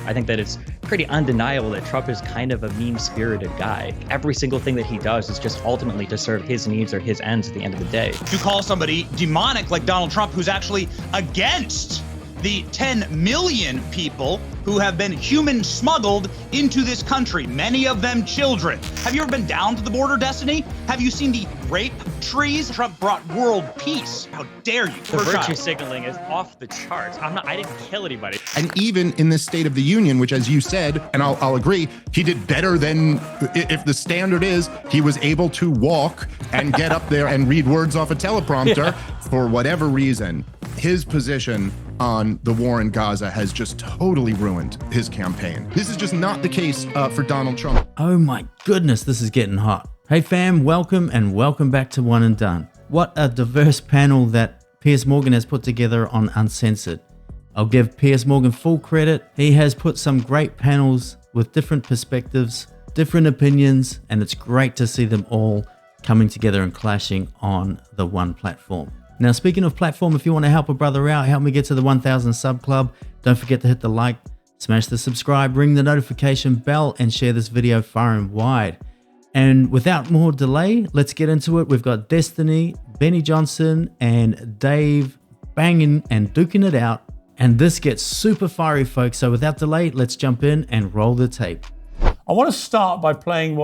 I think that it's pretty undeniable that Trump is kind of a mean-spirited guy. Every single thing that he does is just ultimately to serve his needs or his ends at the end of the day. To call somebody demonic like Donald Trump, who's actually against the 10 million people who have been human smuggled into this country, many of them children. Have you ever been down to the border, Destiny? Have you seen the rape trees? Trump brought world peace. How dare you? The virtue signaling is off the charts. I didn't kill anybody. And even in this State of the Union, which, as you said, and I'll agree, he did better than, if the standard is he was able to walk and get up there and read words off a teleprompter. For whatever reason, his position on the war in Gaza has just totally ruined his campaign. This is just not the case for Donald Trump. Oh my goodness, this is getting hot. Hey fam, welcome and welcome back to One and Done. What a diverse panel that Piers Morgan has put together on Uncensored. I'll give Piers Morgan full credit. He has put some great panels with different perspectives, different opinions, and it's great to see them all coming together and clashing on the one platform. Now, speaking of platform, if you want to help a brother out, help me get to the 1,000 sub club, don't forget to hit the like, smash the subscribe, ring the notification bell, and share this video far and wide. And without more delay, let's get into it. We've got Destiny, Benny Johnson, and Dave banging and duking it out. And this gets super fiery, folks. So without delay, let's jump in and roll the tape. I want to start by playing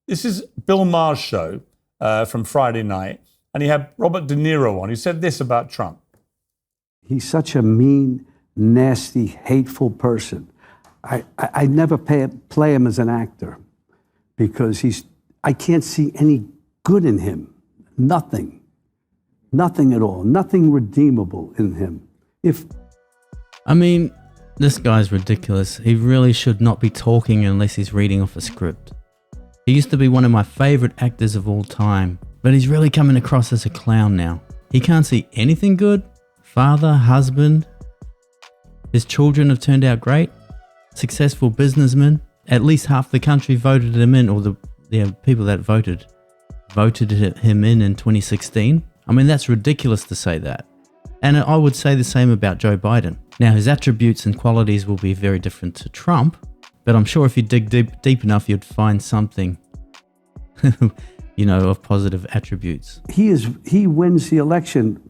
this is Bill Maher's show from Friday night. And he had Robert De Niro on. He said this about Trump. He's such a mean, nasty, hateful person. I never play him as an actor because I can't see any good in him. Nothing at all. Nothing redeemable in him. I mean, this guy's ridiculous. He really should not be talking unless he's reading off a script. He used to be one of my favorite actors of all time. But he's really coming across as a clown now. He can't see anything good. Father, husband. His children have turned out great. Successful businessman. At least half the country voted him in, or the people that voted him in 2016. I mean, that's ridiculous to say that. And I would say the same about Joe Biden. Now, his attributes and qualities will be very different to Trump, but I'm sure if you dig deep enough, you'd find something of positive attributes. He wins the election.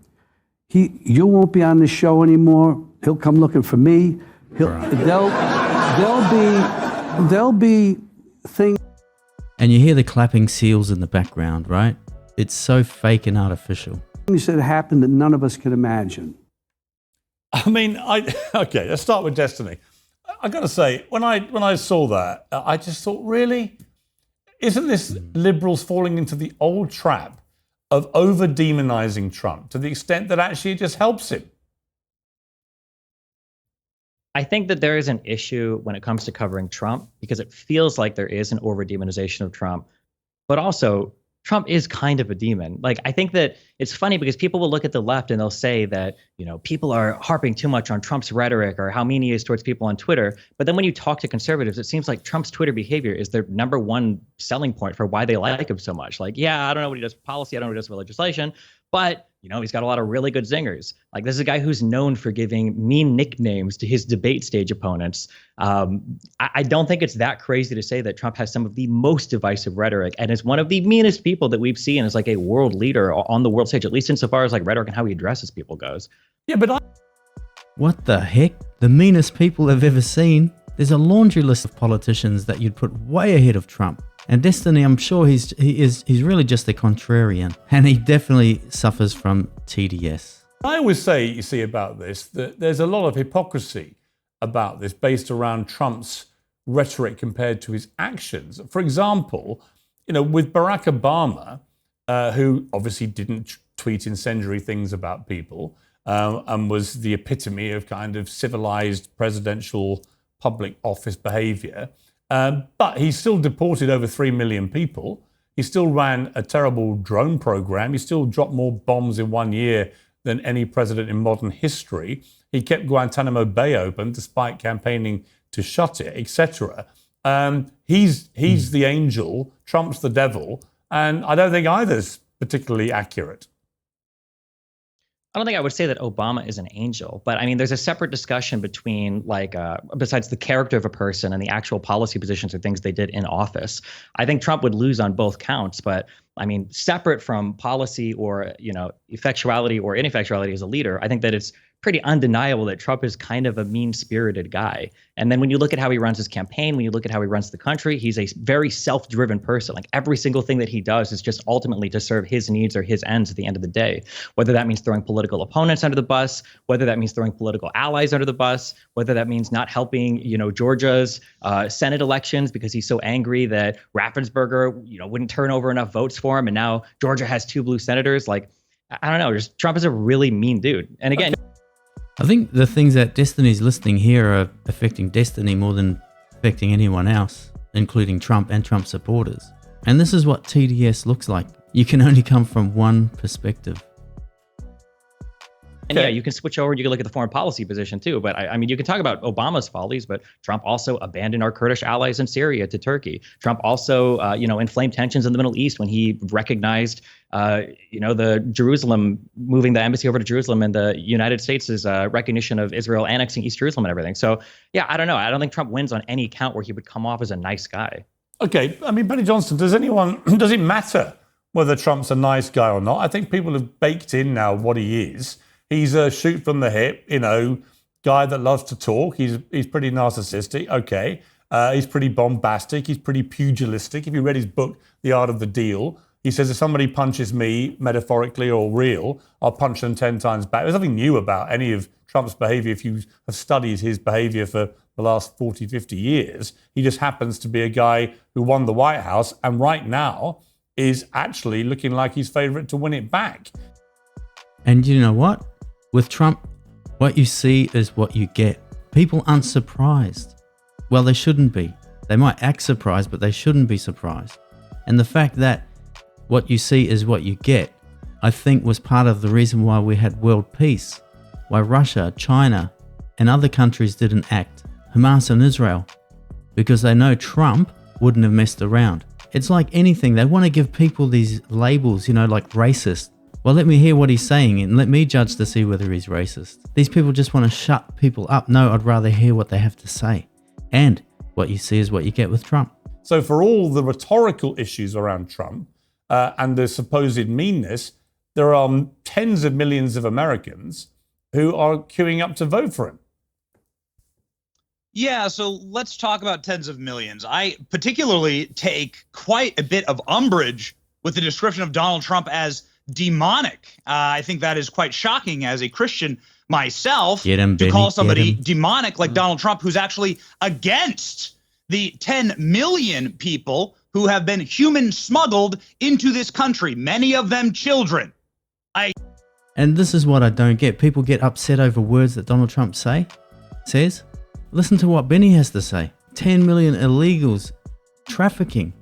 You won't be on the show anymore. He'll come looking for me. There'll be things. And you hear the clapping seals in the background, right? It's so fake and artificial. Things that happen that none of us can imagine. I mean, okay, let's start with Destiny. I got to say, when I saw that, I just thought, really? Isn't this liberals falling into the old trap of over-demonizing Trump to the extent that actually it just helps him? I think that there is an issue when it comes to covering Trump because it feels like there is an over-demonization of Trump, but also Trump is kind of a demon. Like, I think that it's funny because people will look at the left and they'll say that, people are harping too much on Trump's rhetoric or how mean he is towards people on Twitter. But then when you talk to conservatives, it seems like Trump's Twitter behavior is their number one selling point for why they like him so much. Like, yeah, I don't know what he does for policy. I don't know what he does for legislation, but he's got a lot of really good zingers. Like, this is a guy who's known for giving mean nicknames to his debate stage opponents. I don't think it's that crazy to say that Trump has some of the most divisive rhetoric and is one of the meanest people that we've seen as like a world leader on the world stage, at least insofar as like rhetoric and how he addresses people goes. Yeah, but What the heck? The meanest people I've ever seen? There's a laundry list of politicians that you'd put way ahead of Trump. And Destiny, I'm sure he's really just a contrarian, and he definitely suffers from TDS. I always say, you see, about this, that there's a lot of hypocrisy about this based around Trump's rhetoric compared to his actions. For example, with Barack Obama, who obviously didn't tweet incendiary things about people, and was the epitome of kind of civilized presidential public office behavior. But he still deported over 3 million people. He still ran a terrible drone program. He still dropped more bombs in 1 year than any president in modern history. He kept Guantanamo Bay open despite campaigning to shut it, etc. He's the angel, Trump's the devil, and I don't think either's particularly accurate. I don't think I would say that Obama is an angel, but I mean, there's a separate discussion between besides the character of a person and the actual policy positions or things they did in office. I think Trump would lose on both counts, but I mean, separate from policy or, effectuality or ineffectuality as a leader, I think that it's pretty undeniable that Trump is kind of a mean-spirited guy. And then when you look at how he runs his campaign, when you look at how he runs the country, he's a very self-driven person. Like every single thing that he does is just ultimately to serve his needs or his ends at the end of the day. Whether that means throwing political opponents under the bus, whether that means throwing political allies under the bus, whether that means not helping, Georgia's Senate elections because he's so angry that Raffensperger, wouldn't turn over enough votes for him, and now Georgia has 2 blue senators. Like, I don't know, just Trump is a really mean dude. And again, I think the things that Destiny's listing here are affecting Destiny more than affecting anyone else, including Trump and Trump supporters. And this is what TDS looks like. You can only come from one perspective. And yeah, you can switch over and you can look at the foreign policy position too. But I mean, you can talk about Obama's follies, but Trump also abandoned our Kurdish allies in Syria to Turkey. Trump also, inflamed tensions in the Middle East when he recognized, the Jerusalem, moving the embassy over to Jerusalem and the United States' recognition of Israel annexing East Jerusalem and everything. So, yeah, I don't know. I don't think Trump wins on any count where he would come off as a nice guy. Okay, I mean, Benny Johnston, does it matter whether Trump's a nice guy or not? I think people have baked in now what he is. He's a shoot from the hip, guy that loves to talk. He's pretty narcissistic. Okay. He's pretty bombastic. He's pretty pugilistic. If you read his book, The Art of the Deal, he says if somebody punches me, metaphorically or real, I'll punch them 10 times back. There's nothing new about any of Trump's behavior if you have studied his behavior for the last 40, 50 years. He just happens to be a guy who won the White House and right now is actually looking like he's favorite to win it back. And you know what? With Trump, what you see is what you get. People aren't surprised. Well, they shouldn't be. They might act surprised, but they shouldn't be surprised. And the fact that what you see is what you get, I think was part of the reason why we had world peace, why Russia, China, and other countries didn't act, Hamas and Israel, because they know Trump wouldn't have messed around. It's like anything. They want to give people these labels, like racist. Well, let me hear what he's saying and let me judge to see whether he's racist. These people just want to shut people up. No, I'd rather hear what they have to say. And what you see is what you get with Trump. So for all the rhetorical issues around Trump and the supposed meanness, there are tens of millions of Americans who are queuing up to vote for him. Yeah, so let's talk about tens of millions. I particularly take quite a bit of umbrage with the description of Donald Trump as demonic. I think that is quite shocking as a Christian myself to call somebody demonic like Donald Trump, who's actually against the 10 million people who have been human smuggled into this country, many of them children. And this is what I don't get. People get upset over words that Donald Trump says. Listen to what Benny has to say. 10 million illegals, trafficking,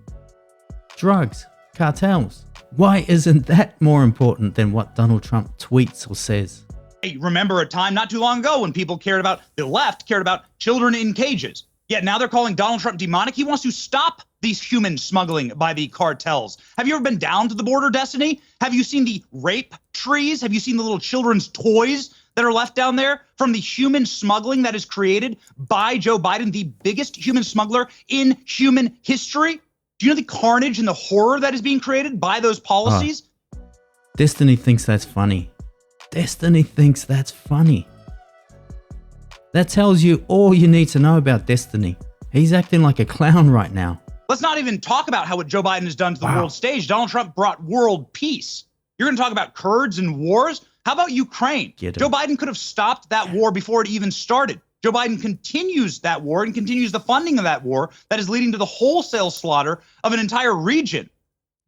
drugs, cartels. Why isn't that more important than what Donald Trump tweets or says? I remember a time not too long ago when people the left cared about children in cages. Yet now they're calling Donald Trump demonic. He wants to stop these human smuggling by the cartels. Have you ever been down to the border, Destiny? Have you seen the rape trees? Have you seen the little children's toys that are left down there from the human smuggling that is created by Joe Biden, the biggest human smuggler in human history? Do you know the carnage and the horror that is being created by those policies? Destiny thinks that's funny. Destiny thinks that's funny. That tells you all you need to know about Destiny. He's acting like a clown right now. Let's not even talk about what Joe Biden has done to the world stage. Donald Trump brought world peace. You're going to talk about Kurds and wars? How about Ukraine? Joe Biden could have stopped that war before it even started. Joe Biden continues that war and continues the funding of that war that is leading to the wholesale slaughter of an entire region.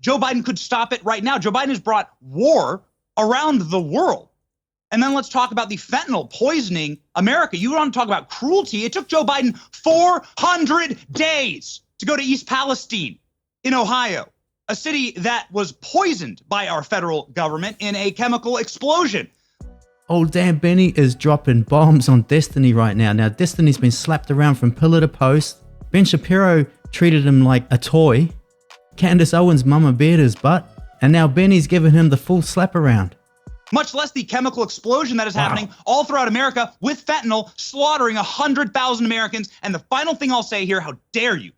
Joe Biden could stop it right now. Joe Biden has brought war around the world. And then let's talk about the fentanyl poisoning America. You want to talk about cruelty? It took Joe Biden 400 days to go to East Palestine in Ohio, a city that was poisoned by our federal government in a chemical explosion. Old Dan Benny is dropping bombs on Destiny right now. Now, Destiny's been slapped around from pillar to post. Ben Shapiro treated him like a toy. Candace Owens' mama bared his butt. And now Benny's giving him the full slap around. much less the chemical explosion that is happening all throughout America with fentanyl, slaughtering 100,000 Americans. And the final thing I'll say here, how dare you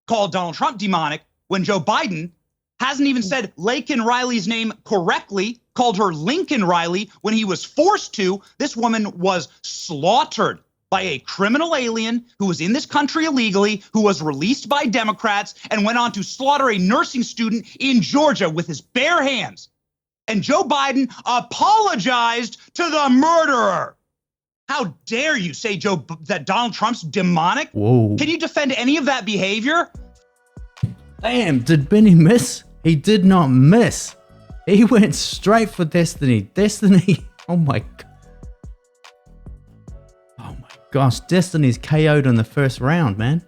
call Donald Trump demonic when Joe Biden hasn't even said Laken Riley's name correctly, called her Lincoln Riley when he was forced to. This woman was slaughtered by a criminal alien who was in this country illegally, who was released by Democrats and went on to slaughter a nursing student in Georgia with his bare hands. And Joe Biden apologized to the murderer. How dare you say, Joe, that Donald Trump's demonic? Whoa. Can you defend any of that behavior? Damn, did Benny miss? He did not miss. He went straight for Destiny. Destiny, oh my God. Oh my gosh, Destiny's KO'd in the first round, man.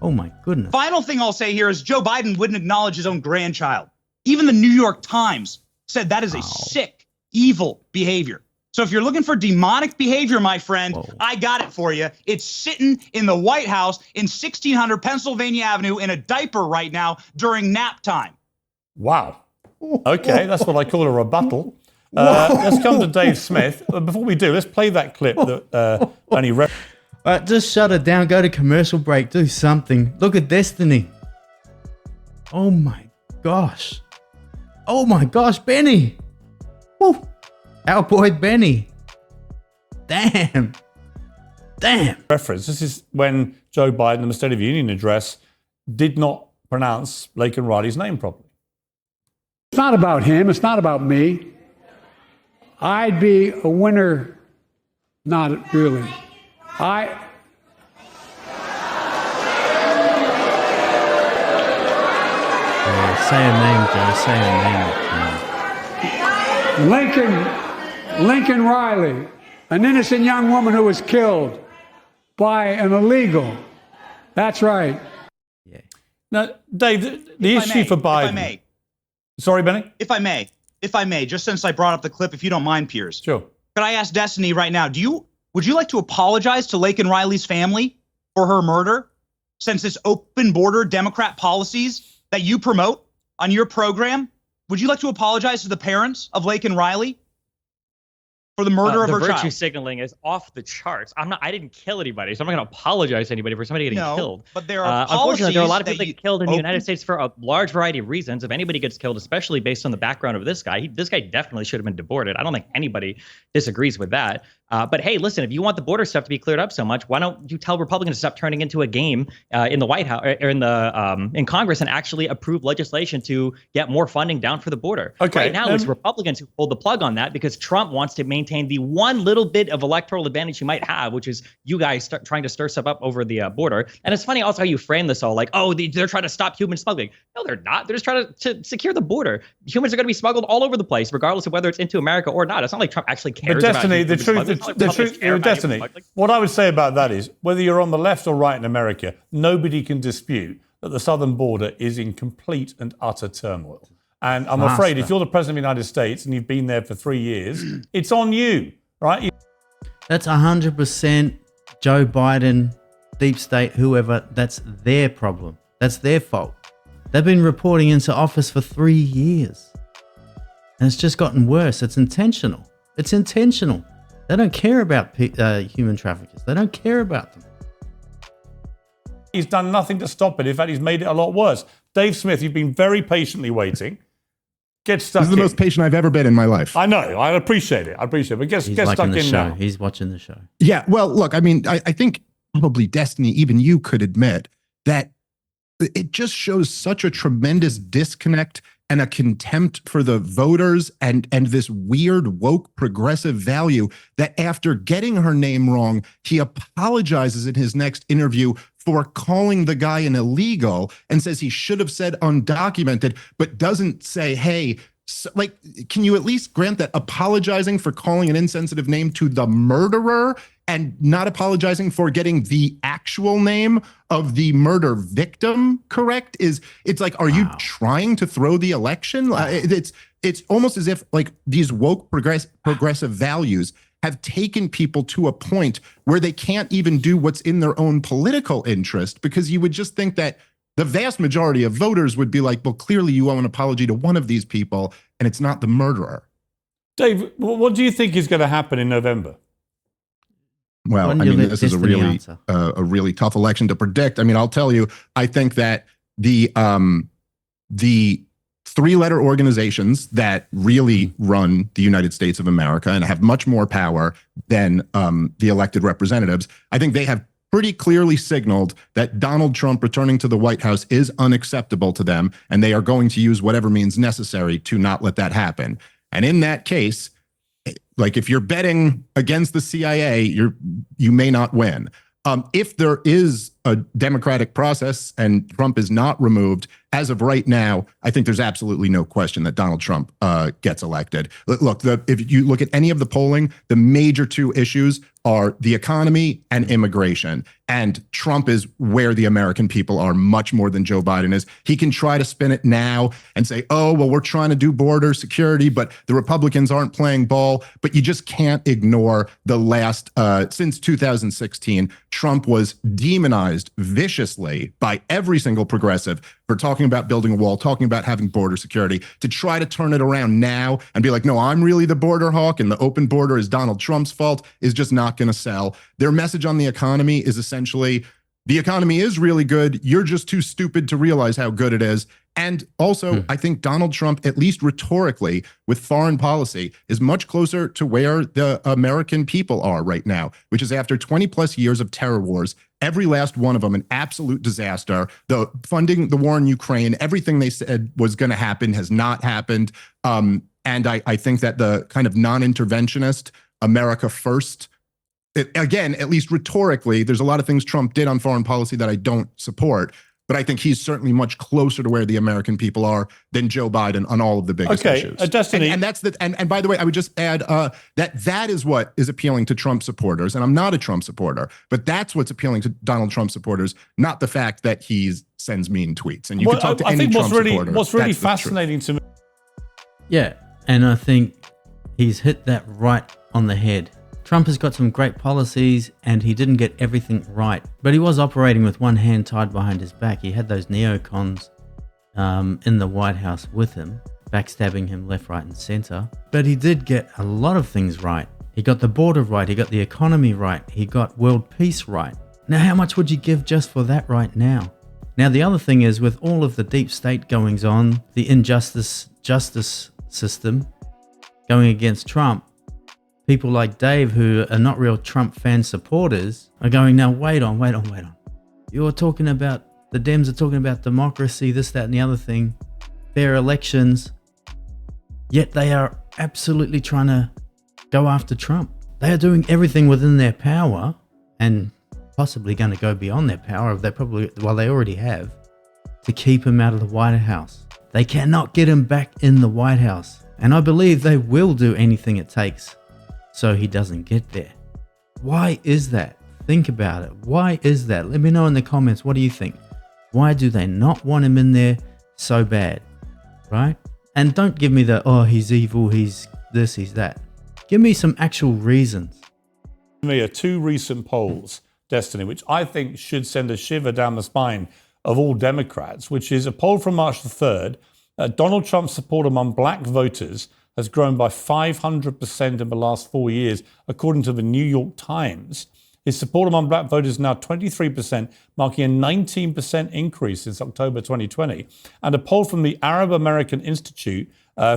Oh my goodness. Final thing I'll say here is Joe Biden wouldn't acknowledge his own grandchild. Even the New York Times said that is a sick, evil behavior. So if you're looking for demonic behavior, my friend, I got it for you. It's sitting in the White House in 1600 Pennsylvania Avenue in a diaper right now during nap time. Wow. Okay, that's what I call a rebuttal. Let's come to Dave Smith. Before we do, let's play that clip that Benny read. Just shut it down. Go to commercial break. Do something. Look at Destiny. Oh my gosh. Oh my gosh, Benny. Woo. Our boy Benny. Damn. Reference. This is when Joe Biden, in the State of the Union address, did not pronounce Laken Riley's name properly. It's not about him. It's not about me. I'd be a winner. Not really. Say a name, Joe. Say a name. Lincoln Riley, an innocent young woman who was killed by an illegal. That's right. Yeah. Now, Dave, the issue for Biden. If I may. Sorry, Benny? If I may, just since I brought up the clip, if you don't mind, Piers. Sure. Could I ask Destiny right now, would you like to apologize to Laken Riley's family for her murder, since it's open border Democrat policies that you promote on your program? Would you like to apologize to the parents of Laken Riley for the murder of her the child? virtue signaling is off the charts. I didn't kill anybody, so I'm not going to apologize to anybody for somebody getting killed. But there are unfortunately, there are a lot of people that that get killed in the United States for a large variety of reasons. If anybody gets killed, especially based on the background of this guy, this guy definitely should have been deported. I don't think anybody disagrees with that. But hey, listen, if you want the border stuff to be cleared up so much, why don't you tell Republicans to stop turning into a game in the White House or in Congress and actually approve legislation to get more funding down for the border? Okay. Right now, it's Republicans who pulled the plug on that because Trump wants to maintain the one little bit of electoral advantage you might have, which is you guys trying to stir stuff up over the border. And it's funny also how you frame this all like, oh, they're trying to stop human smuggling. No, they're not. They're just trying to secure the border. Humans are going to be smuggled all over the place, regardless of whether it's into America or not. It's not like Trump actually cares but Destiny, about the truth, Destiny, what I would say about that is, whether you're on the left or right in America, nobody can dispute that the southern border is in complete and utter turmoil. And I'm afraid if you're the president of the United States and you've been there for 3 years, it's on you, right? That's 100% Joe Biden, deep state, whoever. That's their problem. That's their fault. They've been reporting into office for 3 years. And it's just gotten worse. It's intentional. It's intentional. They don't care about human traffickers. They don't care about them. He's done nothing to stop it. In fact, he's made it a lot worse. Dave Smith, you've been very patiently waiting. Get stuck in. This is the most patient I've ever been in my life. I know. I appreciate it. But get stuck in now. He's watching the show. Yeah, well, look, I mean, I think probably Destiny, even you could admit that it just shows such a tremendous disconnect and a contempt for the voters and this weird woke progressive value that after getting her name wrong, he apologizes in his next interview for calling the guy an illegal and says he should have said undocumented, but doesn't say, hey, like, can you at least grant that apologizing for calling an insensitive name to the murderer and not apologizing for getting the actual name of the murder victim correct it's like, are you trying to throw the election? It's almost as if like these woke progressive values have taken people to a point where they can't even do what's in their own political interest, because you would just think that the vast majority of voters would be like, well, clearly you owe an apology to one of these people and it's not the murderer. Dave, what do you think is going to happen in November? Well, When I you mean, let this is a destiny really answer. a really tough election to predict. I mean, I'll tell you, I think that the three-letter organizations that really run the United States of America and have much more power than the elected representatives, I think they have pretty clearly signaled that Donald Trump returning to the White House is unacceptable to them, and they are going to use whatever means necessary to not let that happen. And in that case, like if you're betting against the CIA, you may not win. If there is a democratic process and Trump is not removed, as of right now, I think there's absolutely no question that Donald Trump gets elected. Look, if you look at any of the polling, the major two issues are the economy and immigration. And Trump is where the American people are much more than Joe Biden is. He can try to spin it now and say, oh, well, we're trying to do border security, but the Republicans aren't playing ball. But you just can't ignore the last, since 2016, Trump was demonized viciously by every single progressive for talking about building a wall, talking about having border security. To try to turn it around now and be like, no, I'm really the border hawk and the open border is Donald Trump's fault is just not going to sell. Their message on the economy is essentially, the economy is really good. You're just too stupid to realize how good it is. And also, I think Donald Trump, at least rhetorically, with foreign policy, is much closer to where the American people are right now, which is after 20 plus years of terror wars, every last one of them an absolute disaster. The funding the war in Ukraine, everything they said was going to happen has not happened. And I think that the kind of non-interventionist America first, again, at least rhetorically, there's a lot of things Trump did on foreign policy that I don't support. But I think he's certainly much closer to where the American people are than Joe Biden on all of the biggest issues. Destiny. And that's the and by the way, I would just add that is what is appealing to Trump supporters. And I'm not a Trump supporter, but that's what's appealing to Donald Trump supporters, not the fact that he sends mean tweets. And you can talk to any Trump supporter. What's really fascinating to me. Yeah, and I think he's hit that right on the head. Trump has got some great policies and he didn't get everything right, but he was operating with one hand tied behind his back. He had those neocons in the White House with him, backstabbing him left, right, and center. But he did get a lot of things right. He got the border right, he got the economy right, he got world peace right. Now, how much would you give just for that right now? Now, the other thing is, with all of the deep state goings on, the justice system going against Trump, people like Dave, who are not real Trump fan supporters, are going, now wait on. You're talking about, the Dems are talking about democracy, this, that, and the other thing, fair elections, yet they are absolutely trying to go after Trump. They are doing everything within their power and possibly going to go beyond their power, they already have, to keep him out of the White House. They cannot get him back in the White House. And I believe they will do anything it takes so he doesn't get there. Why is that? Think about it. Why is that? Let me know in the comments. What do you think? Why do they not want him in there so bad? Right? And don't give me the, oh, he's evil, he's this, he's that. Give me some actual reasons. Me are two recent polls, Destiny, which I think should send a shiver down the spine of all Democrats, which is a poll from March the 3rd. Donald Trump's support among black voters has grown by 500% in the last 4 years, according to the New York Times. His support among black voters is now 23%, marking a 19% increase since October 2020. And a poll from the Arab American Institute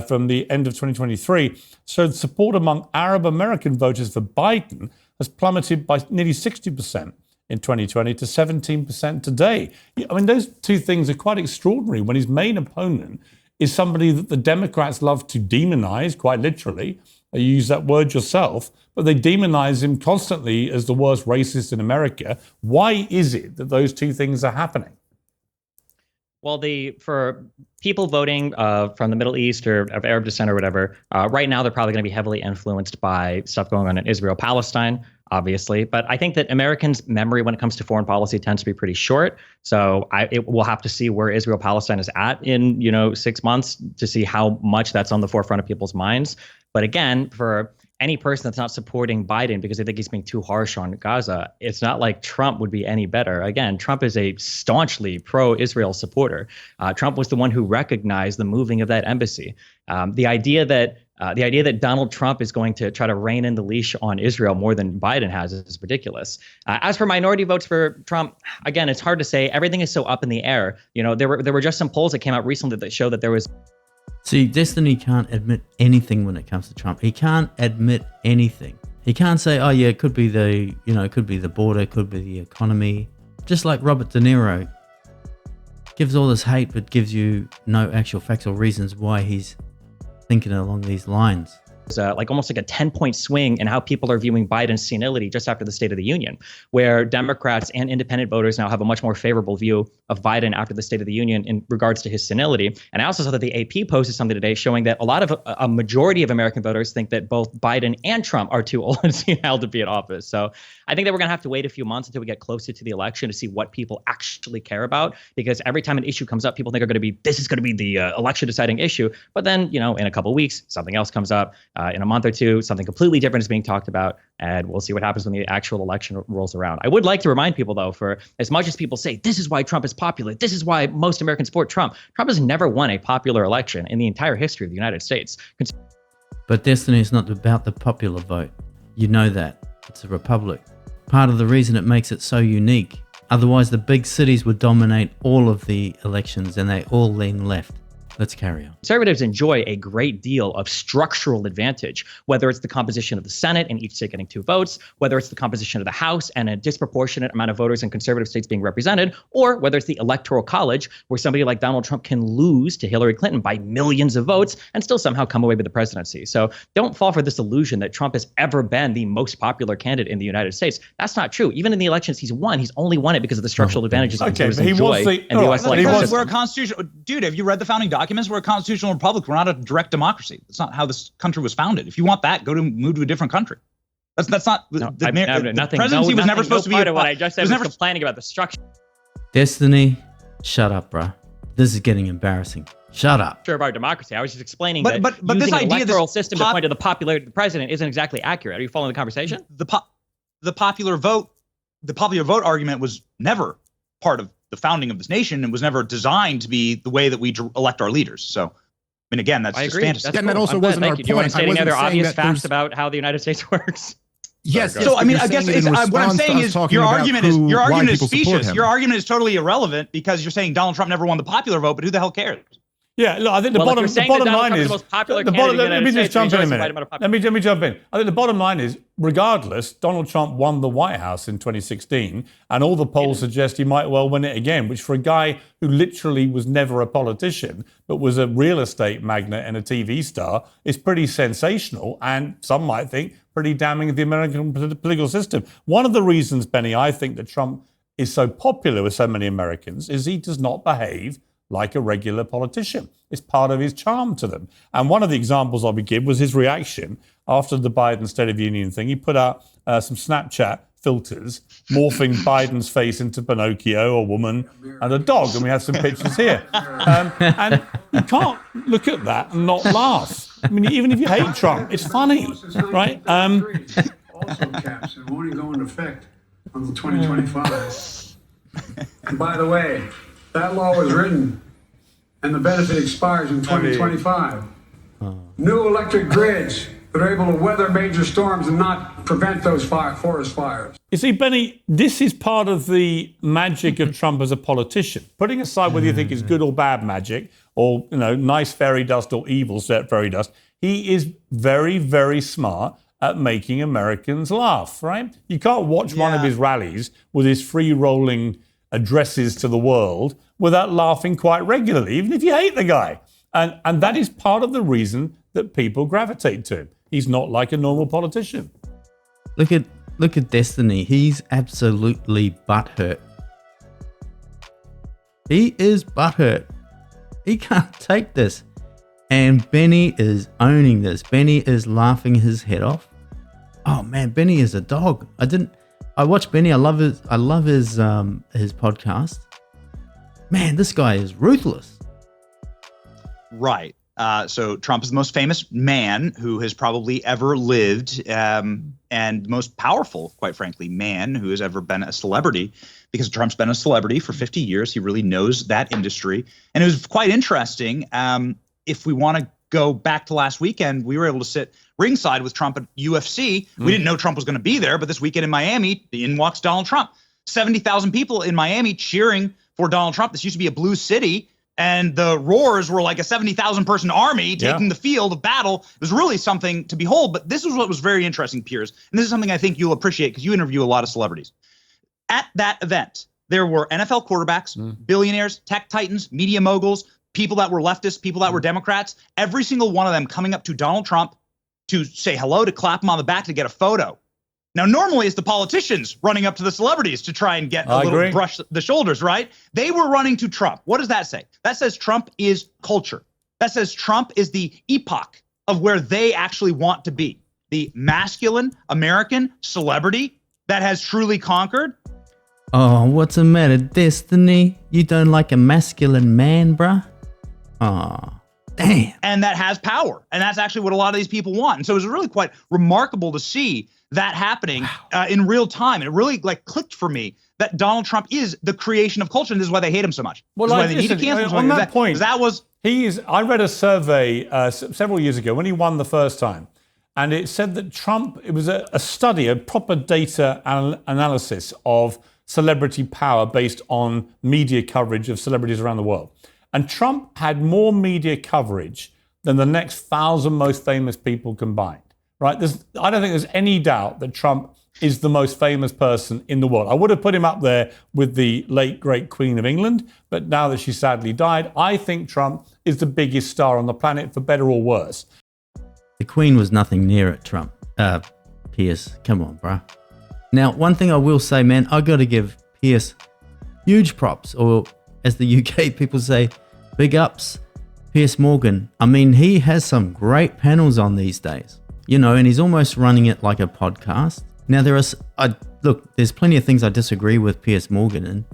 from the end of 2023 showed support among Arab American voters for Biden has plummeted by nearly 60% in 2020 to 17% today. I mean, those two things are quite extraordinary when his main opponent is somebody that the Democrats love to demonize, quite literally. You use that word yourself, but they demonize him constantly as the worst racist in America. Why is it that those two things are happening? Well, for people voting from the Middle East or of Arab descent or whatever, right now they're probably going to be heavily influenced by stuff going on in Israel-Palestine, obviously. But I think that Americans' memory when it comes to foreign policy tends to be pretty short. So we'll have to see where Israel-Palestine is at in 6 months to see how much that's on the forefront of people's minds. But again, for any person that's not supporting Biden because they think he's being too harsh on Gaza, it's not like Trump would be any better. Again, Trump is a staunchly pro-Israel supporter. Trump was the one who recognized the moving of that embassy. The idea that The idea that Donald Trump is going to try to rein in the leash on Israel more than Biden has is ridiculous. As for minority votes for Trump, again, it's hard to say. Everything is so up in the air. There were just some polls that came out recently that show that there was. See, Destiny can't admit anything when it comes to Trump. He can't admit anything. He can't say, oh yeah, it could be it could be the border, it could be the economy. Just like Robert De Niro gives all this hate, but gives you no actual facts or reasons why he's thinking along these lines. Almost like a 10-point swing in how people are viewing Biden's senility just after the State of the Union, where Democrats and independent voters now have a much more favorable view of Biden after the State of the Union in regards to his senility. And I also saw that the AP posted something today showing that a majority of American voters think that both Biden and Trump are too old and senile to be in office. So I think that we're going to have to wait a few months until we get closer to the election to see what people actually care about, because every time an issue comes up, people think this is going to be the election deciding issue. But then, in a couple of weeks, something else comes up. In a month or two, something completely different is being talked about, and we'll see what happens when the actual election rolls around. I would like to remind people, though, for as much as people say, this is why Trump is popular, this is why most Americans support Trump, Trump has never won a popular election in the entire history of the United States. But Destiny is not about the popular vote. You know that. It's a republic. Part of the reason it makes it so unique. Otherwise, the big cities would dominate all of the elections and they all lean left. Let's carry on. Conservatives enjoy a great deal of structural advantage, whether it's the composition of the Senate and each state getting 2 votes, whether it's the composition of the House and a disproportionate amount of voters in conservative states being represented, or whether it's the Electoral College, where somebody like Donald Trump can lose to Hillary Clinton by millions of votes and still somehow come away with the presidency. So don't fall for this illusion that Trump has ever been the most popular candidate in the United States. That's not true. Even in the elections he's won, he's only won it because of the structural advantages conservatives enjoy in the U.S. election system. We're a constitutional dude. Have you read the founding documents? We're a constitutional republic. We're not a direct democracy. That's not how this country was founded. If you want that, move to a different country. That's not the presidency was never supposed to be part of what I just said. Was complaining about the structure. Destiny, shut up, bruh. This is getting embarrassing. Shut up. Sure about democracy. I was just explaining but using this idea, electoral system to point to the popularity of the president isn't exactly accurate. Are you following the conversation? The popular vote argument was never part of the founding of this nation and was never designed to be the way that we elect our leaders. So, I mean, again, that's just fantasy. And that also wasn't our point. Do you want to say any other obvious facts about how the United States works? Yes. So I mean, I guess what I'm saying is your argument is specious. Your argument is totally irrelevant because you're saying Donald Trump never won the popular vote, but who the hell cares? Yeah, look, I think the bottom line is let me just jump in a minute. Let me jump in. I think the bottom line is, regardless, Donald Trump won the White House in 2016, and all the polls suggest he might well win it again, which for a guy who literally was never a politician, but was a real estate magnate and a TV star, is pretty sensational, and some might think pretty damning of the American political system. One of the reasons, Benny, I think that Trump is so popular with so many Americans is he does not behave like a regular politician. It's part of his charm to them. And one of the examples I would give was his reaction after the Biden State of the Union thing. He put out some Snapchat filters morphing Biden's face into Pinocchio, a woman, and a dog. And we have some pictures here. And you can't look at that and not laugh. I mean, even if you hate Trump, it's funny, right? Also caps, it won't go into effect until 2025. And by the way, that law was written and the benefit expires in 2025. New electric grids that are able to weather major storms and not prevent those forest fires. You see, Benny, this is part of the magic of Trump as a politician. Putting aside whether you think it's good or bad magic, or nice fairy dust or evil fairy dust, he is very, very smart at making Americans laugh, right? You can't watch one of his rallies with his free-rolling addresses to the world without laughing quite regularly, even if you hate the guy. And that is part of the reason that people gravitate to him. He's not like a normal politician. Look at Destiny. He's absolutely butthurt. He is butthurt. He can't take this. And Benny is owning this. Benny is laughing his head off. Oh man, Benny is a dog. I watch Benny. I love his podcast. Man, this guy is ruthless. Right. So Trump is the most famous man who has probably ever lived, and most powerful, quite frankly, man who has ever been a celebrity, because Trump's been a celebrity for 50 years. He really knows that industry. And it was quite interesting. If we want to go back to last weekend, we were able to sit ringside with Trump at UFC. We didn't know Trump was going to be there, but this weekend in Miami, in walks Donald Trump. 70,000 people in Miami cheering for Donald Trump. This used to be a blue city, and the roars were like a 70,000 person army taking the field of battle. It was really something to behold, but this is what was very interesting, Piers, and this is something I think you'll appreciate because you interview a lot of celebrities. At that event, there were NFL quarterbacks, billionaires, tech titans, media moguls, people that were leftists, people that were Democrats, every single one of them coming up to Donald Trump to say hello, to clap him on the back, to get a photo. Now, normally it's the politicians running up to the celebrities to try and get a little brush the shoulders, right? They were running to Trump. What does that say? That says Trump is culture. That says Trump is the epoch of where they actually want to be. The masculine American celebrity that has truly conquered. Oh, what's the matter, Destiny? You don't like a masculine man, bruh? Aw. Damn. And that has power. And that's actually what a lot of these people want. And so it was really quite remarkable to see that happening in real time. And it really clicked for me that Donald Trump is the creation of culture. And this is why they hate him so much. Well, why they need to cancel him. On that point, that was I read a survey several years ago when he won the first time. And it said that Trump, it was a study, a proper data analysis of celebrity power based on media coverage of celebrities around the world. And Trump had more media coverage than the next 1,000 most famous people combined, right? I don't think there's any doubt that Trump is the most famous person in the world. I would have put him up there with the late, great Queen of England, but now that she sadly died, I think Trump is the biggest star on the planet, for better or worse. The Queen was nothing near it, Trump. Piers, come on, bruh. Now, one thing I will say, man, I got to give Piers huge props, or as the UK people say, big ups. Piers Morgan. I mean, he has some great panels on these days, and he's almost running it like a podcast. Now, there's plenty of things I disagree with Piers Morgan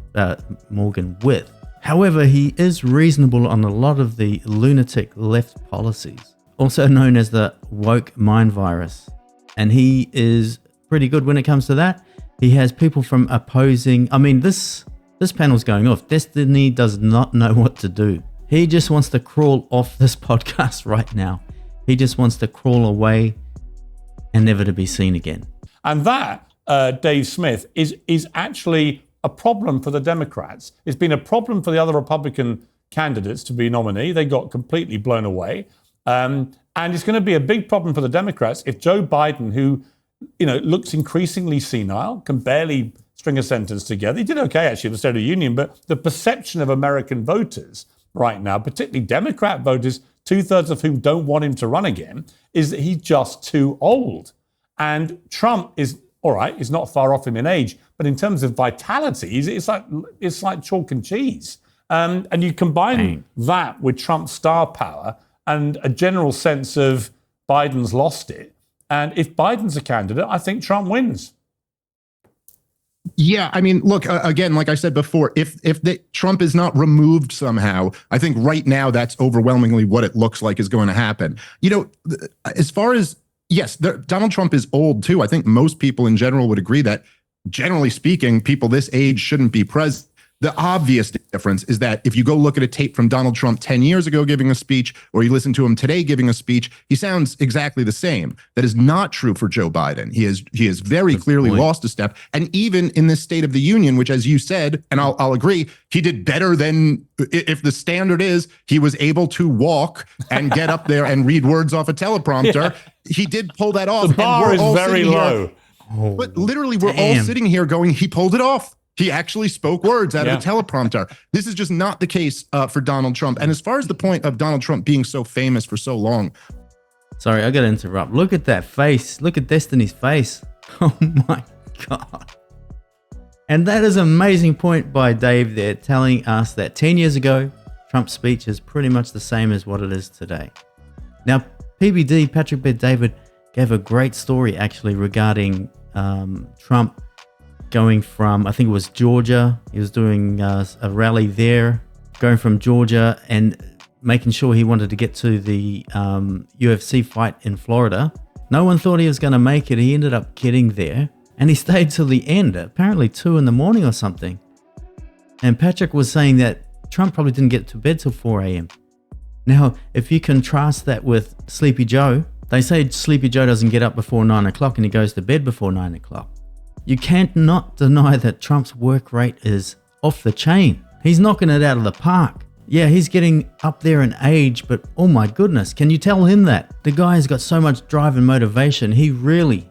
with. However, he is reasonable on a lot of the lunatic left policies, also known as the woke mind virus. And he is pretty good when it comes to that. He has people from opposing. I mean, this panel's going off. Destiny does not know what to do. He just wants to crawl off this podcast right now. He just wants to crawl away and never to be seen again. And that, Dave Smith, is actually a problem for the Democrats. It's been a problem for the other Republican candidates to be nominee. They got completely blown away. And it's going to be a big problem for the Democrats if Joe Biden, who looks increasingly senile, can barely string a sentence together. He did okay, actually, at the State of the Union, but the perception of American voters right now, particularly Democrat voters, 2/3 of whom don't want him to run again, is that he's just too old. And Trump is, all right, he's not far off him in age, but in terms of vitality, it's like chalk and cheese. And you combine that with Trump's star power and a general sense of Biden's lost it. And if Biden's a candidate, I think Trump wins. Yeah, I mean, look, again, like I said before, if Trump is not removed somehow, I think right now that's overwhelmingly what it looks like is going to happen. As far as, yes, Donald Trump is old too. I think most people in general would agree that, generally speaking, people this age shouldn't be president. The obvious difference is that if you go look at a tape from Donald Trump 10 years ago giving a speech, or you listen to him today giving a speech, he sounds exactly the same. That is not true for Joe Biden. He has very clearly lost a step. And even in this State of the Union, which, as you said, and I'll agree, he did better than, if the standard is he was able to walk and get up there and read words off a teleprompter. He did pull that off. The bar is very low. But literally, we're all sitting here going, he pulled it off. He actually spoke words out of a teleprompter. This is just not the case for Donald Trump. And as far as the point of Donald Trump being so famous for so long. Sorry, I got to interrupt. Look at that face. Look at Destiny's face. Oh my God. And that is an amazing point by Dave there, telling us that 10 years ago, Trump's speech is pretty much the same as what it is today. Now, PBD, Patrick Bet-David, gave a great story actually regarding Trump going from, I think it was Georgia. He was doing a rally there, going from Georgia and making sure he wanted to get to the UFC fight in Florida. No one thought he was going to make it. He ended up getting there and he stayed till the end, apparently 2 a.m. or something. And Patrick was saying that Trump probably didn't get to bed till 4 a.m. Now, if you contrast that with Sleepy Joe, they say Sleepy Joe doesn't get up before 9 o'clock and he goes to bed before 9 o'clock. You can't not deny that Trump's work rate is off the chain. He's knocking it out of the park. Yeah, he's getting up there in age, but oh my goodness, can you tell him that? The guy has got so much drive and motivation. He really,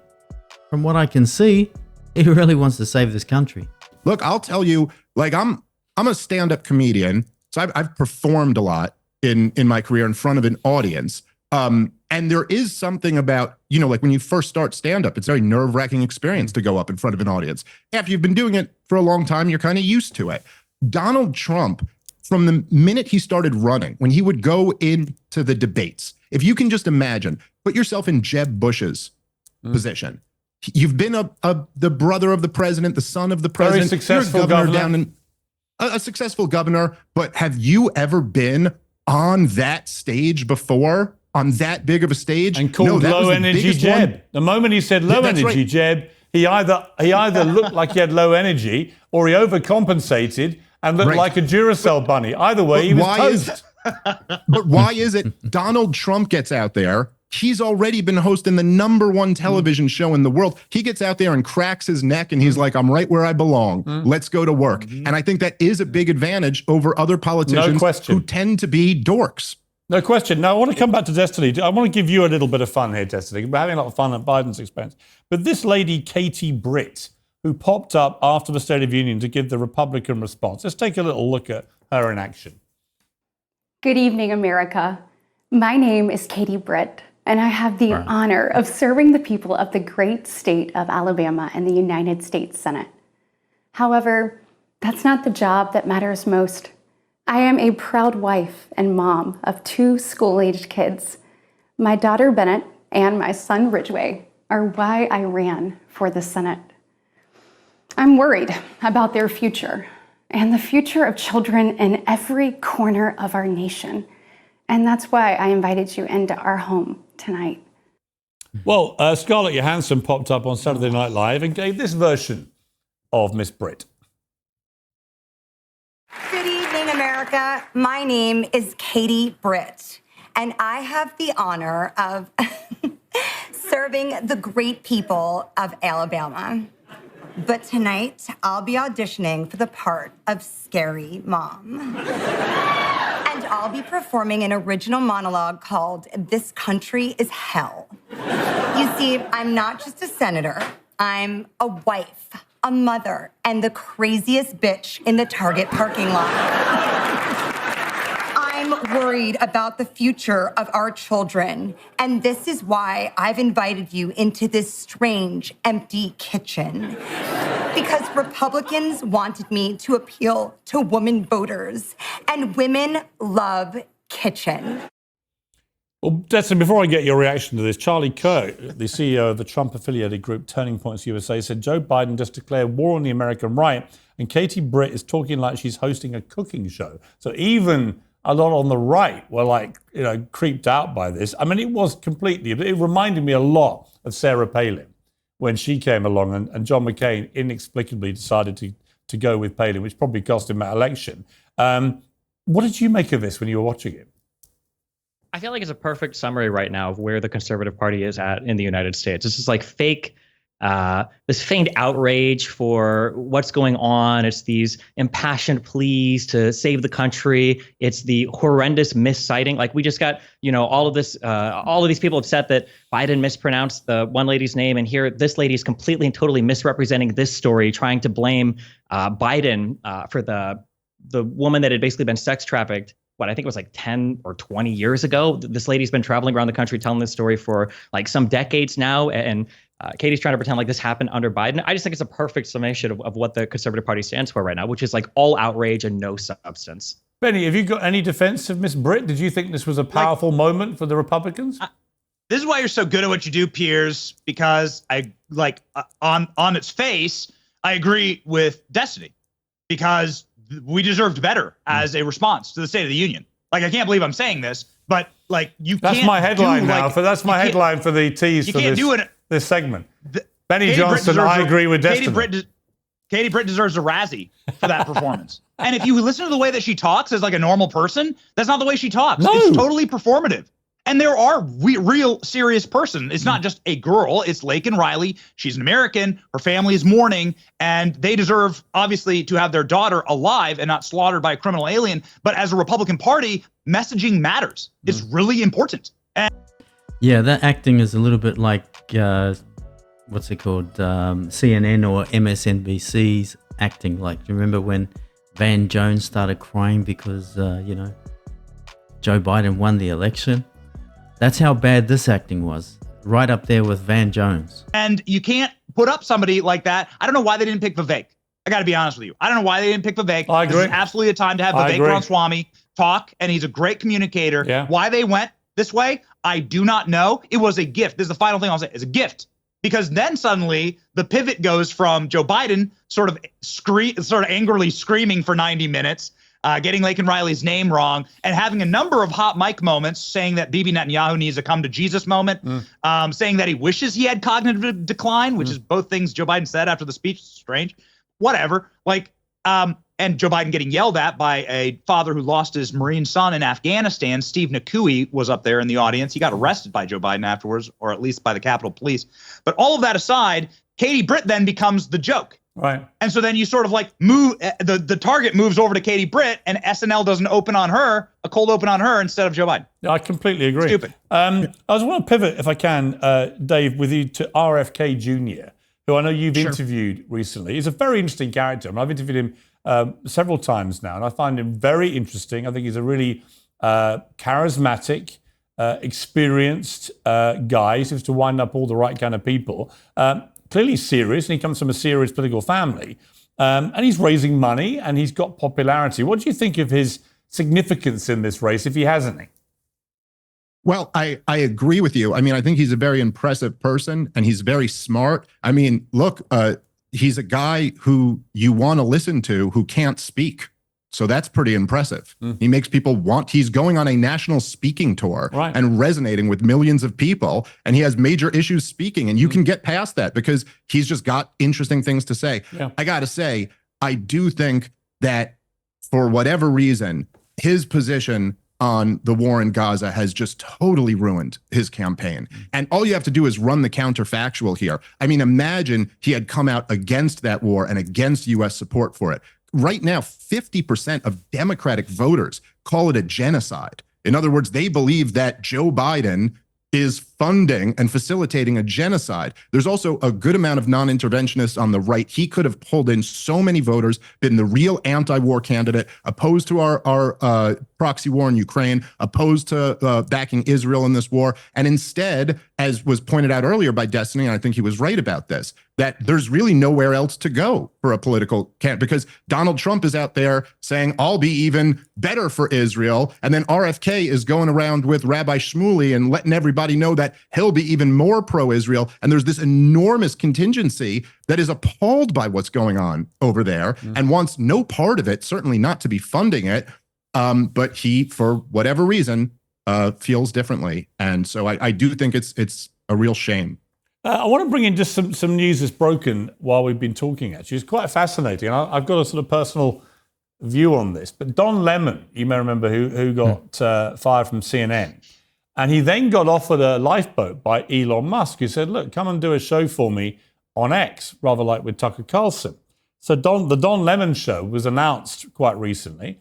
from what I can see, he really wants to save this country. Look, I'll tell you, like I'm a stand-up comedian, so I've performed a lot in my career in front of an audience. And there is something about, like when you first start stand-up, it's a very nerve-wracking experience to go up in front of an audience. After you've been doing it for a long time, you're kind of used to it. Donald Trump, from the minute he started running, when he would go into the debates, if you can just imagine, put yourself in Jeb Bush's position. You've been the brother of the president, the son of the president. Very successful You're a governor governor. down in a successful governor. But have you ever been on that stage before? On that big of a stage? And called that was low the energy biggest Jeb. one. The moment he said low That's energy right. Jeb, he either looked like he had low energy or he overcompensated and looked Right. like a Duracell bunny. Either way, he was toast. But why is it Donald Trump gets out there? He's already been hosting the #1 television show in the world. He gets out there and cracks his neck and he's like, I'm right where I belong. Let's go to work. And I think that is a big advantage over other politicians question. who tend to be dorks. No question. Now, I want to come back to Destiny. I want to give you a little bit of fun here, Destiny. We're having a lot of fun at Biden's expense. But this lady, Katie Britt, who popped up after the State of the Union to give the Republican response. Let's take a little look at her in action. Good evening, America. My name is Katie Britt, and I have the honor of serving the people of the great state of Alabama in the United States Senate. However, that's not the job that matters most. I am a proud wife and mom of 2 school-aged kids. My daughter Bennett and my son Ridgway are why I ran for the Senate. I'm worried about their future and the future of children in every corner of our nation. And that's why I invited you into our home tonight. Well, Scarlett Johansson popped up on Saturday Night Live and gave this version of Miss Britt. Good evening, America. My name is Katie Britt, and I have the honor of serving the great people of Alabama. But tonight, I'll be auditioning for the part of Scary Mom. And I'll be performing an original monologue called This Country is Hell. You see, I'm not just a senator. I'm a wife, a mother, and the craziest bitch in the Target parking lot. I'm worried about the future of our children, and this is why I've invited you into this strange, empty kitchen. Because Republicans wanted me to appeal to women voters, and women love kitchen. Well, Destin, before I get your reaction to this, Charlie Kirk, the CEO of the Trump-affiliated group Turning Points USA, said Joe Biden just declared war on the American right, and Katie Britt is talking like she's hosting a cooking show. So even a lot on the right were creeped out by this. I mean, it was completely, it reminded me a lot of Sarah Palin when she came along and John McCain inexplicably decided to go with Palin, which probably cost him that election. What did you make of this when you were watching it? I feel like it's a perfect summary right now of where the Conservative Party is at in the United States. This is like fake, this feigned outrage for what's going on. It's these impassioned pleas to save the country. It's the horrendous misciting. Like we just got, all of these people upset that Biden mispronounced the one lady's name, and here this lady is completely and totally misrepresenting this story, trying to blame Biden for the woman that had basically been sex trafficked. I think it was like 10 or 20 years ago. This lady's been traveling around the country telling this story for like some decades now. And Katie's trying to pretend like this happened under Biden. I just think it's a perfect summation of what the Conservative Party stands for right now, which is like all outrage and no substance. Benny, have you got any defense of Miss Britt? Did you think this was a powerful moment for the Republicans? This is why you're so good at what you do, Piers, because on its face, I agree with Destiny, because we deserved better as a response to the State of the Union. I can't believe I'm saying this, but you that's can't my headline now. That's my headline for the tease you for can't do it. this segment. Benny Katie Johnson, I agree with Destiny. Katie Britt deserves a Razzie for that performance. And if you listen to the way that she talks as like a normal person, that's not the way she talks. No. It's totally performative. And there are real serious person. It's not just a girl. It's Laken Riley. She's an American. Her family is mourning, and they deserve, obviously, to have their daughter alive and not slaughtered by a criminal alien. But as a Republican Party, messaging matters. It's really important. Yeah, that acting is a little bit like, what's it called, CNN or MSNBC's acting. Like, do you remember when Van Jones started crying because, Joe Biden won the election? That's how bad this acting was. Right up there with Van Jones. And you can't put up somebody like that. I don't know why they didn't pick Vivek. I got to be honest with you. I don't know why they didn't pick Vivek. I agree. This is absolutely a time to have Vivek Ramaswamy talk, and he's a great communicator. Yeah. Why they went this way, I do not know. It was a gift. This is the final thing I'll say. It's a gift. Because then suddenly the pivot goes from Joe Biden sort of angrily screaming for 90 minutes, getting Laken Riley's name wrong, and having a number of hot mic moments saying that Bibi Netanyahu needs a come to Jesus moment, saying that he wishes he had cognitive decline, which is both things Joe Biden said after the speech. Strange. Whatever. And Joe Biden getting yelled at by a father who lost his Marine son in Afghanistan. Steve Nakui was up there in the audience. He got arrested by Joe Biden afterwards, or at least by the Capitol Police. But all of that aside, Katie Britt then becomes the joke. Right. And so then you sort of like move, the target moves over to Katie Britt, and SNL doesn't open on her, a cold open on her instead of Joe Biden. Yeah, I completely agree. Stupid. I just want to pivot, if I can, Dave, with you to RFK Jr., who I know you've interviewed recently. He's a very interesting character. I've interviewed him several times now, and I find him very interesting. I think he's a really charismatic, experienced guy. He seems to wind up all the right kind of people. Clearly serious, and he comes from a serious political family. And he's raising money, and he's got popularity. What do you think of his significance in this race, if he has any? Well, I agree with you. I mean, I think he's a very impressive person, and he's very smart. I mean, look, he's a guy who you want to listen to who can't speak. So that's pretty impressive. He makes people he's going on a national speaking tour and resonating with millions of people. And he has major issues speaking. And you can get past that because he's just got interesting things to say. Yeah. I got to say, I do think that for whatever reason, his position on the war in Gaza has just totally ruined his campaign. And all you have to do is run the counterfactual here. I mean, imagine he had come out against that war and against U.S. support for it. Right now, 50% of Democratic voters call it a genocide. In other words, they believe that Joe Biden is funding and facilitating a genocide. There's also a good amount of non-interventionists on the right. He could have pulled in so many voters, been the real anti-war candidate, opposed to our proxy war in Ukraine, opposed to backing Israel in this war. And instead, as was pointed out earlier by Destiny, and I think he was right about this, that there's really nowhere else to go for a political candidate because Donald Trump is out there saying, I'll be even better for Israel. And then RFK is going around with Rabbi Shmuley and letting everybody know that he'll be even more pro-Israel. And there's this enormous contingency that is appalled by what's going on over there and wants no part of it, certainly not to be funding it. But he, for whatever reason, feels differently. And so I do think it's a real shame. I want to bring in just some news that's broken while we've been talking, actually. It's quite fascinating. I've got a sort of personal view on this. But Don Lemon, you may remember, who got fired from CNN. And he then got offered a lifeboat by Elon Musk, who said, look, come and do a show for me on X, rather like with Tucker Carlson. So the Don Lemon show was announced quite recently.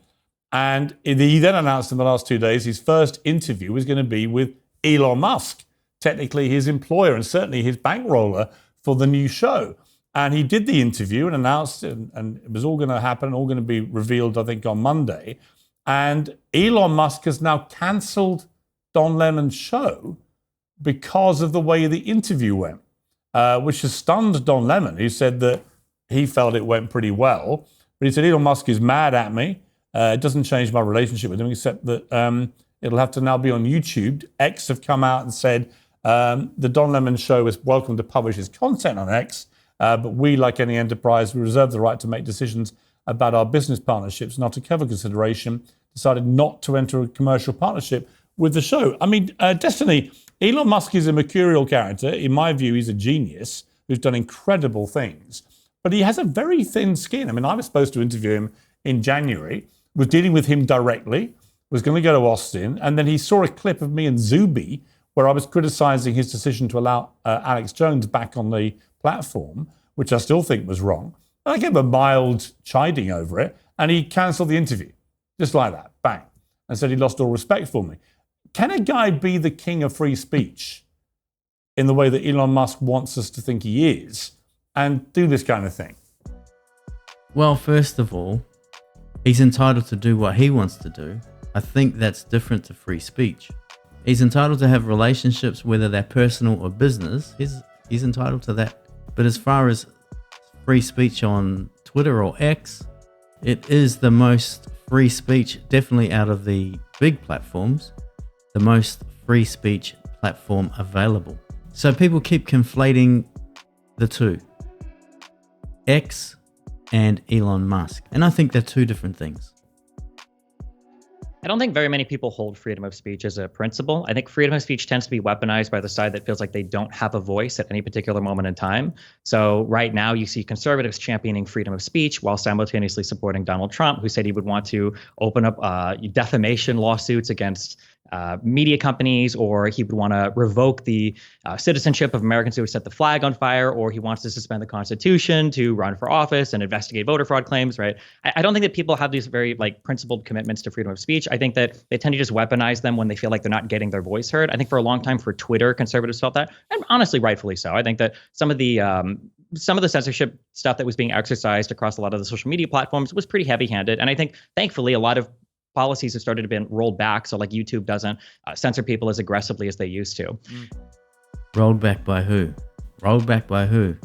And he then announced in the last 2 days his first interview was going to be with Elon Musk, technically his employer and certainly his bankroller for the new show. And he did the interview and announced it, and it was all going to happen, all going to be revealed, I think, on Monday. And Elon Musk has now cancelled Don Lemon's show because of the way the interview went, which has stunned Don Lemon, who said that he felt it went pretty well. But he said, Elon Musk is mad at me. It doesn't change my relationship with him, except that it'll have to now be on YouTube. X have come out and said the Don Lemon show is welcome to publish his content on X, but we, like any enterprise, we reserve the right to make decisions about our business partnerships. Not to cover consideration, decided not to enter a commercial partnership with the show. I mean, Destiny, Elon Musk is a mercurial character. In my view, he's a genius who's done incredible things. but he has a very thin skin. I mean, I was supposed to interview him in January, was dealing with him directly, was going to go to Austin, and then he saw a clip of me and Zuby where I was criticizing his decision to allow Alex Jones back on the platform, which I still think was wrong. And I gave him a mild chiding over it, and he cancelled the interview, just like that, bang, and said he lost all respect for me. Can a guy be the king of free speech in the way that Elon Musk wants us to think he is and do this kind of thing? Well, first of all, he's entitled to do what he wants to do. I think that's different to free speech. He's entitled to have relationships, whether they're personal or business. He's entitled to that. But as far as free speech on Twitter or X, it is the most free speech, definitely out of the big platforms, the most free speech platform available. So people keep conflating the two, X and Elon Musk. And I think they're two different things. I don't think very many people hold freedom of speech as a principle. I think freedom of speech tends to be weaponized by the side that feels like they don't have a voice at any particular moment in time. So right now you see conservatives championing freedom of speech while simultaneously supporting Donald Trump, who said he would want to open up defamation lawsuits against media companies, or he would want to revoke the citizenship of Americans who set the flag on fire, or he wants to suspend the Constitution to run for office and investigate voter fraud claims, right? I don't think that people have these very principled commitments to freedom of speech. I think that they tend to just weaponize them when they feel like they're not getting their voice heard. I think for a long time for Twitter, conservatives felt that, and honestly, rightfully so. I think that some of the censorship stuff that was being exercised across a lot of the social media platforms was pretty heavy-handed, and I think thankfully a lot of policies have started to be rolled back. So YouTube doesn't censor people as aggressively as they used to. Rolled back by who? Rolled back by who?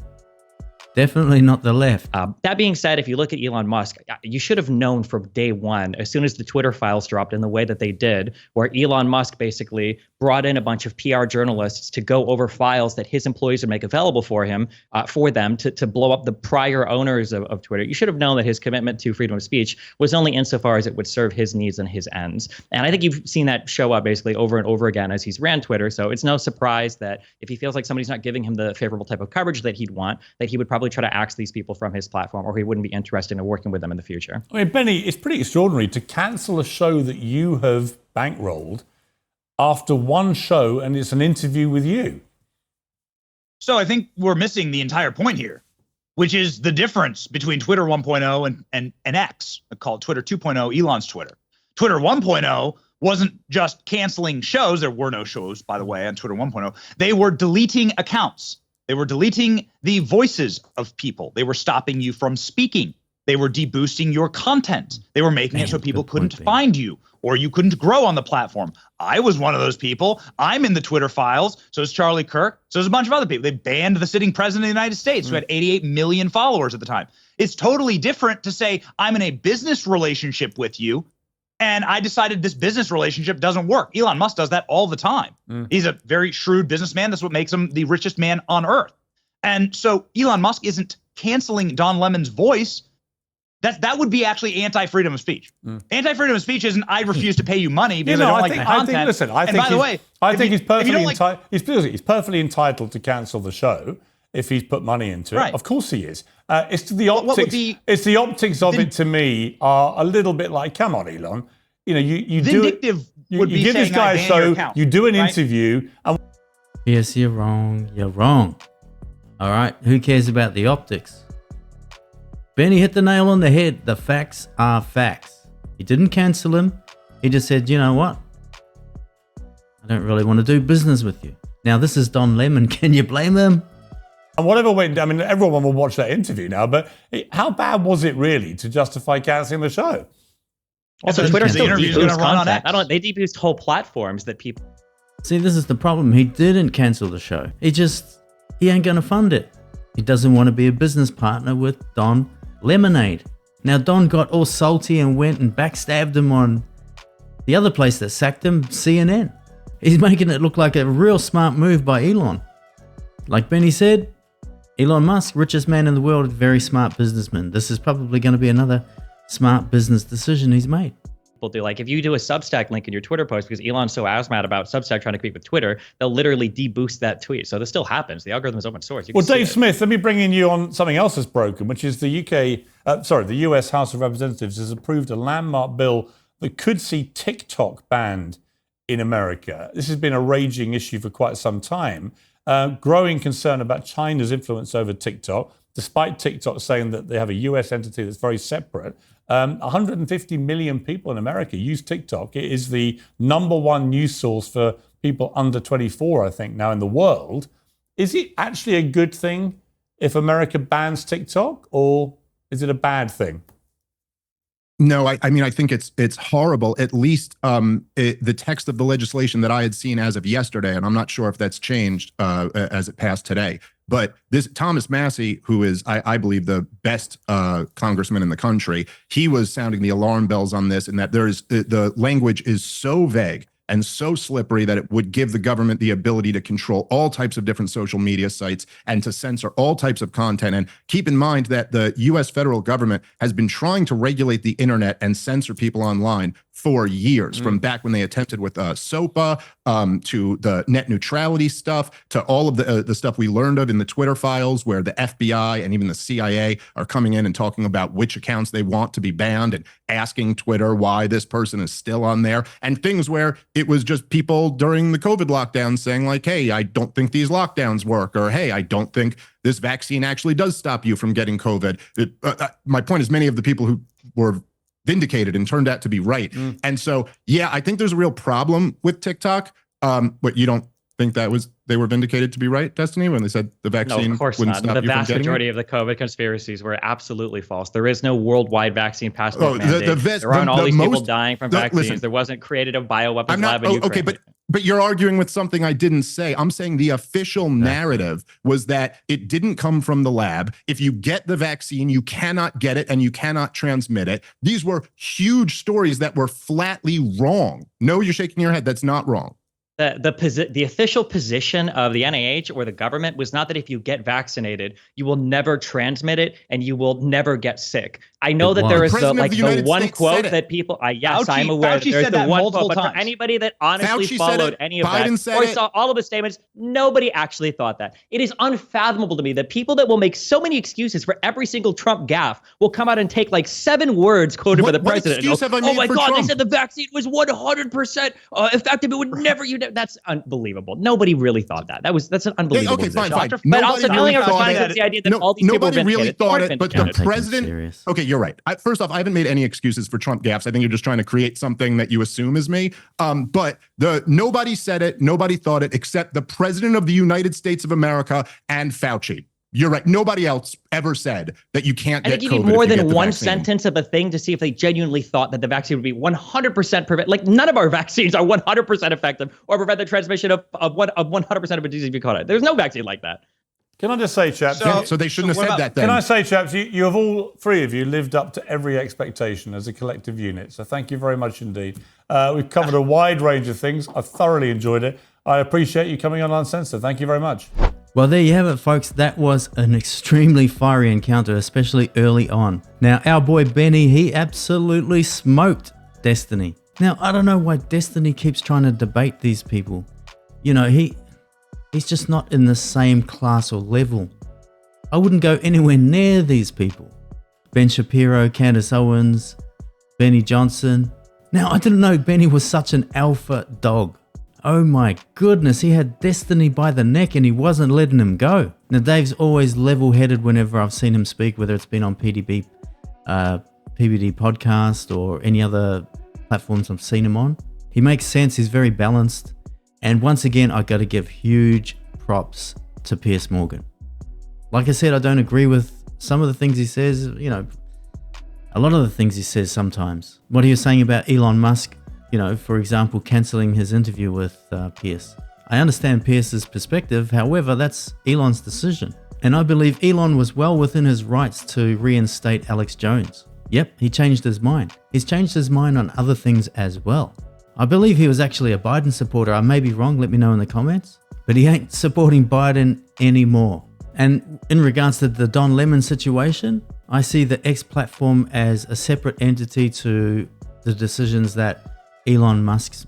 Definitely not the left. That being said, if you look at Elon Musk, you should have known from day one, as soon as the Twitter files dropped in the way that they did, where Elon Musk basically brought in a bunch of PR journalists to go over files that his employees would make available for him, for them to blow up the prior owners of Twitter. You should have known that his commitment to freedom of speech was only insofar as it would serve his needs and his ends. And I think you've seen that show up basically over and over again as he's ran Twitter. So it's no surprise that if he feels like somebody's not giving him the favorable type of coverage that he'd want, that he would probably try to axe these people from his platform, or he wouldn't be interested in working with them in the future. I mean, Benny, it's pretty extraordinary to cancel a show that you have bankrolled after one show, and it's an interview with you. So I think we're missing the entire point here, which is the difference between Twitter 1.0 and X. I call it Twitter 2.0, Elon's Twitter. Twitter 1.0 wasn't just canceling shows. There were no shows, by the way, on Twitter 1.0. They were deleting accounts. They were deleting the voices of people. They were stopping you from speaking. They were deboosting your content. They were making it so people couldn't find you, or you couldn't grow on the platform. I was one of those people. I'm in the Twitter files. So is Charlie Kirk. So is a bunch of other people. They banned the sitting president of the United States, who had 88 million followers at the time. It's totally different to say, I'm in a business relationship with you, and I decided this business relationship doesn't work. Elon Musk does that all the time. He's a very shrewd businessman. That's what makes him the richest man on earth. And so Elon Musk isn't canceling Don Lemon's voice. That would be actually anti-freedom of speech. Anti-freedom of speech isn't I refuse to pay you money because I don't like the content. I think he's perfectly entitled to cancel the show if he's put money into it. Right. Of course he is. It's to the optics. It's the optics of it to me are a little bit like, come on, Elon. You do it. You give this guy a show. You do an interview. And Yes, you're wrong. You're wrong. All right. Who cares about the optics? Benny hit the nail on the head. The facts are facts. He didn't cancel him. He just said, you know what? I don't really want to do business with you. Now, this is Don Lemon. Can you blame him? And whatever went, I mean, everyone will watch that interview now, but how bad was it really to justify cancelling the show? Also, Twitter still deboosts content. They deboost whole platforms that people. See, this is the problem. He didn't cancel the show. He ain't going to fund it. He doesn't want to be a business partner with Don Lemonade. Now, Don got all salty and went and backstabbed him on the other place that sacked him, CNN. He's making it look like a real smart move by Elon. Like Benny said, Elon Musk, richest man in the world, very smart businessman. This is probably going to be another smart business decision he's made. people do. Like if you do a Substack link in your Twitter post because Elon's so mad about Substack trying to compete with Twitter, they'll literally deboost that tweet. So this still happens. The algorithm is open source. Well, Dave Smith, let me bring in you on something else that's broken, which is the US House of Representatives has approved a landmark bill that could see TikTok banned in America. This has been a raging issue for quite some time. Growing concern about China's influence over TikTok, despite TikTok saying that they have a US entity that's very separate. 150 million people in America use TikTok. It is the #1 news source for people under 24, I think, now in the world. Is it actually a good thing if America bans TikTok, or is it a bad thing? No, I mean, I think it's horrible. At least the text of the legislation that I had seen as of yesterday, and I'm not sure if that's changed as it passed today. But this Thomas Massie, who is, I believe, the best congressman in the country, he was sounding the alarm bells on this, and that the language is so vague and so slippery that it would give the government the ability to control all types of different social media sites and to censor all types of content. And keep in mind that the US federal government has been trying to regulate the internet and censor people online for years, from back when they attempted with SOPA to the net neutrality stuff, to all of the stuff we learned of in the Twitter files, where the FBI and even the CIA are coming in and talking about which accounts they want to be banned and asking Twitter why this person is still on there, and things where it was just people during the COVID lockdown saying like, hey, I don't think these lockdowns work, or hey, I don't think this vaccine actually does stop you from getting COVID. My point is, many of the people who were vindicated and turned out to be right. And so, yeah, I think there's a real problem with TikTok. But you don't think they were vindicated to be right, Destiny, when they said the vaccine No, of course wouldn't not. stop The you from vast getting majority it? of the COVID conspiracies were absolutely false. There is no worldwide vaccine passport mandate. There aren't all the these people most- dying from the- vaccines. listen, There wasn't created a bioweapons I'm not lab in Ukraine. okay, but you're arguing with something I didn't say. I'm saying the official narrative was that it didn't come from the lab. If you get the vaccine, you cannot get it and you cannot transmit it. These were huge stories that were flatly wrong. No, you're shaking your head. That's not wrong. The official position of the NIH or the government was not that if you get vaccinated, you will never transmit it and you will never get sick. I know that there is the one quote that people. Yes, I'm aware. Fauci There's said the that one multiple quote, but times. for anybody that honestly Fauci said followed it. any of Biden that said or it. saw all of the statements, nobody actually thought that. It is unfathomable to me that people that will make so many excuses for every single Trump gaffe will come out and take like 7 words quoted by the What president. excuse have I made oh my for God, Trump? they said the vaccine was 100% effective. It would never. That's unbelievable. Nobody really thought that. That's an unbelievable Okay, fine, position. fine. But also, the only thing I was thought trying it. to the idea that all these people were Nobody really vindicated. thought They it, weren't but the vindicated. Don't take him president. serious. Okay, you're right. First off, I haven't made any excuses for Trump gaffes. I think you're just trying to create something that you assume is me. But nobody said it, nobody thought it, except the president of the United States of America and Fauci. You're right. Nobody else ever said that you can't I get think COVID you need more if you than get the one vaccine. sentence of a thing to see if they genuinely thought that the vaccine would be 100% prevent. Like none of our vaccines are 100% effective or prevent the transmission of 100% of a disease if you caught it. There's no vaccine like that. Can I just say, chaps? So they shouldn't have said that then. Can I say, chaps, you have all 3 of you lived up to every expectation as a collective unit. So thank you very much indeed. We've covered a wide range of things. I've thoroughly enjoyed it. I appreciate you coming on Uncensored. Thank you very much. Well, there you have it, folks. That was an extremely fiery encounter, especially early on. Now, our boy Benny, he absolutely smoked Destiny. Now, I don't know why Destiny keeps trying to debate these people. You know, he's just not in the same class or level. I wouldn't go anywhere near these people. Ben Shapiro, Candace Owens, Benny Johnson. Now, I didn't know Benny was such an alpha dog. Oh my goodness, he had Destiny by the neck and he wasn't letting him go. Now, Dave's always level-headed whenever I've seen him speak, whether it's been on PBD podcast or any other platforms I've seen him on. He makes sense, he's very balanced. And once again, I got to give huge props to Piers Morgan. Like I said, I don't agree with some of the things he says, you know, a lot of the things he says sometimes. What he was saying about Elon Musk, you know, for example, cancelling his interview with Piers. I understand Piers's perspective, however, that's Elon's decision. And I believe Elon was well within his rights to reinstate Alex Jones. Yep, he changed his mind. He's changed his mind on other things as well. I believe he was actually a Biden supporter. I may be wrong, let me know in the comments. But he ain't supporting Biden anymore. And in regards to the Don Lemon situation, I see the X platform as a separate entity to the decisions that Elon Musk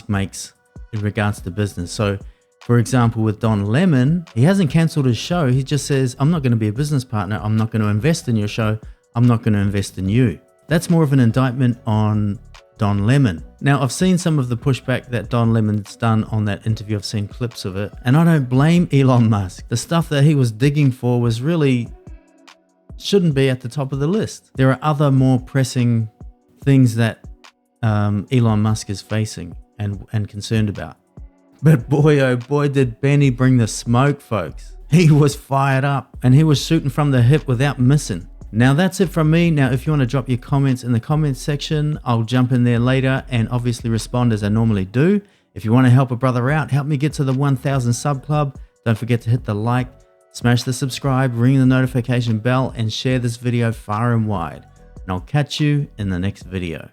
makes in regards to business. So, for example, with Don Lemon, he hasn't cancelled his show. He just says, I'm not going to be a business partner. I'm not going to invest in your show. I'm not going to invest in you. That's more of an indictment on Don Lemon. Now, I've seen some of the pushback that Don Lemon's done on that interview. I've seen clips of it, and I don't blame Elon Musk. The stuff that he was digging for was really shouldn't be at the top of the list. There are other more pressing things that Elon Musk is facing and concerned about. But boy, oh boy, did Benny bring the smoke, folks. He was fired up and he was shooting from the hip without missing. Now that's it from me. Now, if you want to drop your comments in the comments section, I'll jump in there later and obviously respond as I normally do. If you want to help a brother out, help me get to the 1,000 sub club. Don't forget to hit the like, smash the subscribe, ring the notification bell, and share this video far and wide. And I'll catch you in the next video.